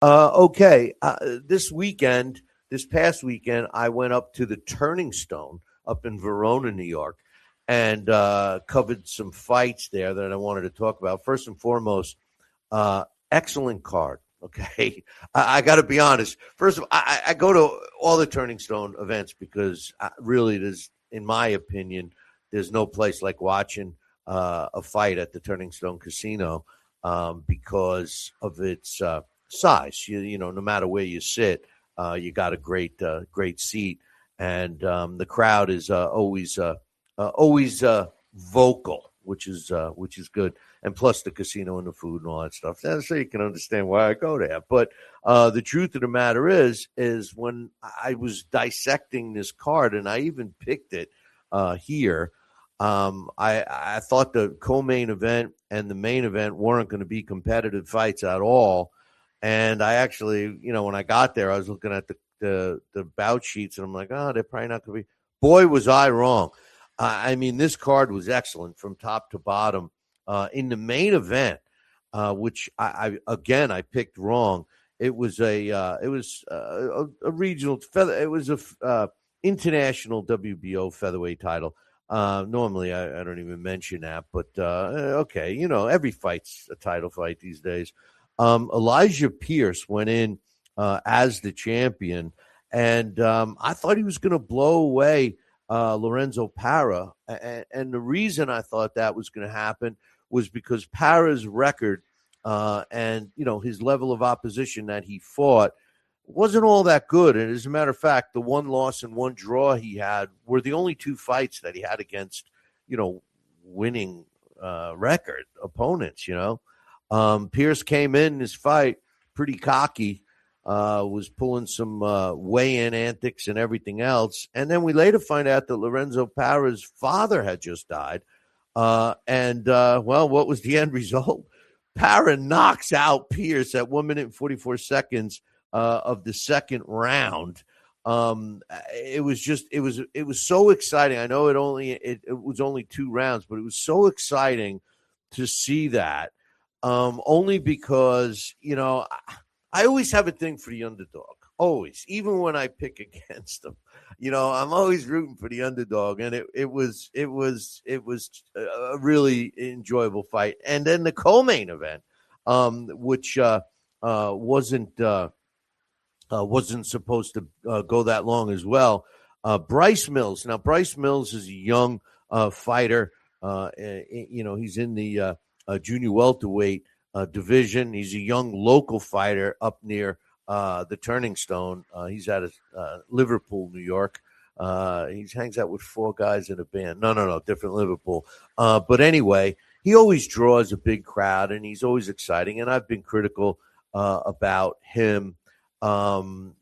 Okay. This past weekend, I went up to the Turning Stone up in Verona, New York, and covered some fights there that I wanted to talk about. First and foremost, excellent card. Okay. I got to be honest. First of all, I go to all the Turning Stone events because really, there's, in my opinion, there's no place like watching a fight at the Turning Stone Casino because of its size. No matter where you sit, you got a great seat, and the crowd is always vocal, which is good. And plus the casino and the food and all that stuff. So you can understand why I go there. But the truth of the matter is when I was dissecting this card, and I even picked it here. I thought the co-main event and the main event weren't going to be competitive fights at all. And I actually, when I got there, I was looking at the bout sheets, and I'm like, oh, they're probably not going to be. Boy, was I wrong. I mean, this card was excellent from top to bottom. In the main event, which I picked wrong. It was a regional feather. It was a international WBO featherweight title. Normally, I don't even mention that, but okay, every fight's a title fight these days. Elijah Pierce went in as the champion, and I thought he was going to blow away Lorenzo Parra. And the reason I thought that was going to happen was because Parra's record and his level of opposition that he fought wasn't all that good. And as a matter of fact, the one loss and one draw he had were the only two fights that he had against, winning record opponents. Pierce came in this fight pretty cocky, was pulling some weigh-in antics and everything else. And then we later find out that Lorenzo Parra's father had just died. Well, what was the end result? Parra knocks out Pierce at 1 minute and 44 seconds of the second round. It was so exciting. I know it was only 2 rounds, but it was so exciting to see that. Only because, I always have a thing for the underdog. Always, even when I pick against them, I'm always rooting for the underdog, and it was a really enjoyable fight. And then the co-main event, which wasn't supposed to go that long as well. Bryce Mills. Now, Bryce Mills is a young fighter. He's in the junior welterweight division. He's a young local fighter up near the Turning Stone. He's out of Liverpool, New York. He hangs out with 4 guys in a band. No, different Liverpool. But anyway, he always draws a big crowd, and he's always exciting. And I've been critical about him, who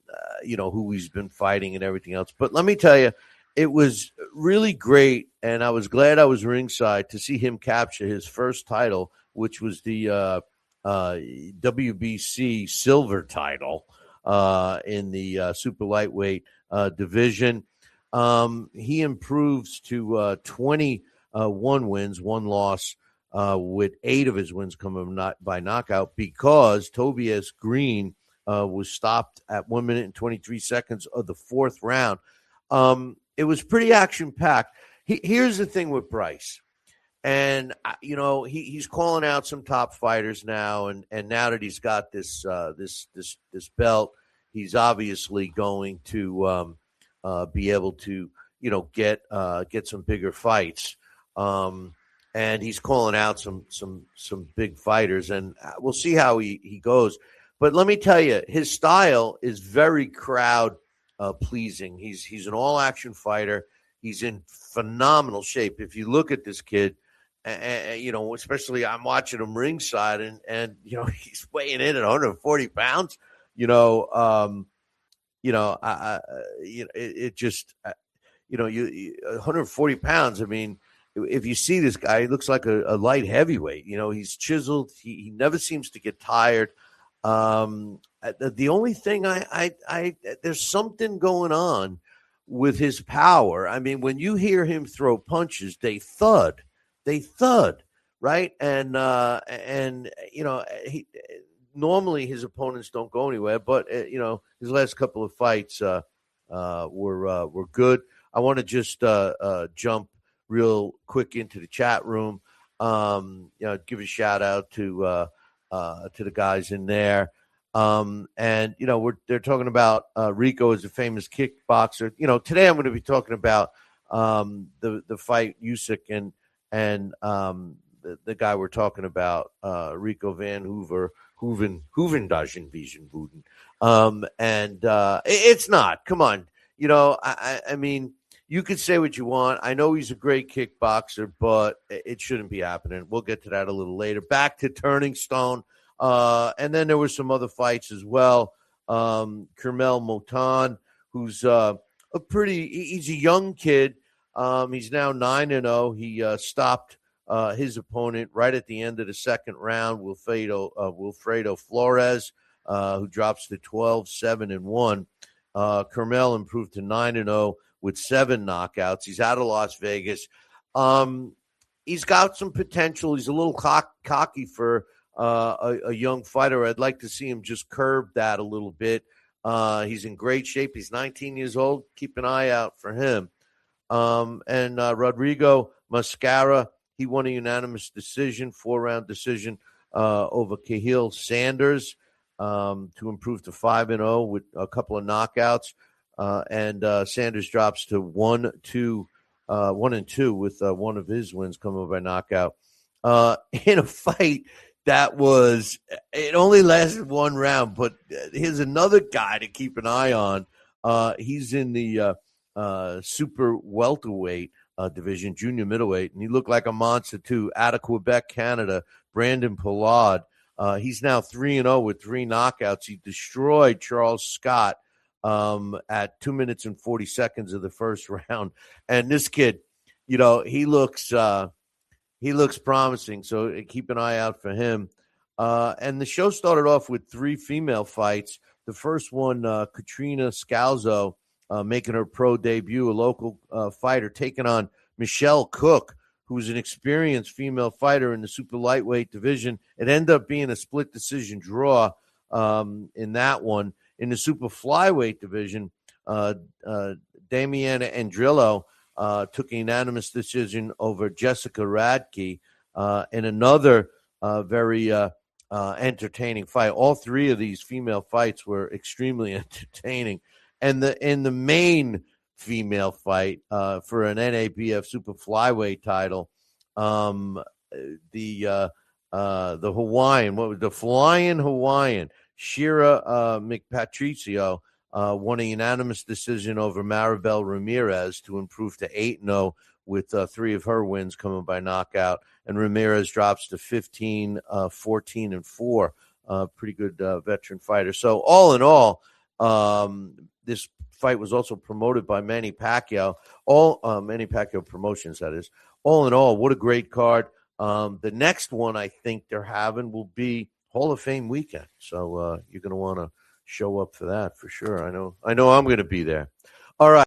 he's been fighting and everything else. But let me tell you, it was really great, and I was glad I was ringside to see him capture his first title, which was the WBC silver title in the super lightweight division. He improves to 21 wins, 1 loss, with 8 of his wins coming by knockout because Tobias Green was stopped at 1 minute and 23 seconds of the 4th round. It was pretty action-packed. Here's the thing with Bryce. And, he's calling out some top fighters now. And now that he's got this belt, he's obviously going to be able to, get some bigger fights. And he's calling out some big fighters. And we'll see how he goes. But let me tell you, his style is very crowd pleasing. He's an all-action fighter. He's in phenomenal shape. If you look at this kid, especially I'm watching him ringside, and he's weighing in at 140 pounds. It just 140 pounds. I mean, if you see this guy, he looks like a light heavyweight. He's chiseled. He never seems to get tired. The only thing there's something going on with his power. I mean, when you hear him throw punches, they thud, right? And normally his opponents don't go anywhere, but his last couple of fights were good. I want to just jump real quick into the chat room. Give a shout out to the guys in there. And they're talking about Rico as a famous kickboxer. Today I'm going to be talking about the fight Usyk and the guy we're talking about, Rico Van Hoovendagen Vision Wooden. And it's not. Come on. I mean, you could say what you want. I know he's a great kickboxer, but it shouldn't be happening. We'll get to that a little later. Back to Turning Stone. And then there were some other fights as well. Kermel Motan, who's he's a young kid. He's now 9-0. He stopped his opponent right at the end of the second round, Wilfredo Flores, who drops to 12-7-1. Kermel improved to 9-0 with 7 knockouts. He's out of Las Vegas. He's got some potential. He's a little cocky for a young fighter. I'd like to see him just curb that a little bit. He's in great shape. He's 19 years old. Keep an eye out for him. And Rodrigo Mascara, he won a unanimous decision, 4-round decision over Cahill Sanders to improve to 5-0 with a couple of knockouts. And Sanders drops to 1-2 with one of his wins coming by knockout. In a fight that it only lasted 1 round, but here's another guy to keep an eye on. He's in the super welterweight division, junior middleweight, and he looked like a monster too. Out of Quebec, Canada, Brandon Pollard. He's now 3-0 with 3 knockouts. He destroyed Charles Scott at 2 minutes and 40 seconds of the first round. And this kid, he looks promising, so keep an eye out for him. And the show started off with 3 female fights. The first one, Katrina Scalzo, making her pro debut, a local fighter, taking on Michelle Cook, who's an experienced female fighter in the super lightweight division. It ended up being a split decision draw in that one. In the super flyweight division, Damiana Andrillo took a unanimous decision over Jessica Radke in another very entertaining fight. All 3 of these female fights were extremely entertaining. And the main female fight for an NABF super flyweight title, the Hawaiian, the flying Hawaiian, Shira McPatricio, won a unanimous decision over Maribel Ramirez to improve to 8-0 with 3 of her wins coming by knockout. And Ramirez drops to 15-14-4. Pretty good veteran fighter. So all in all, this fight was also promoted by Manny Pacquiao. Manny Pacquiao Promotions, that is. All in all, what a great card. The next one I think they're having will be Hall of Fame weekend. So you're going to want to show up for that for sure. I know I'm going to be there. All right.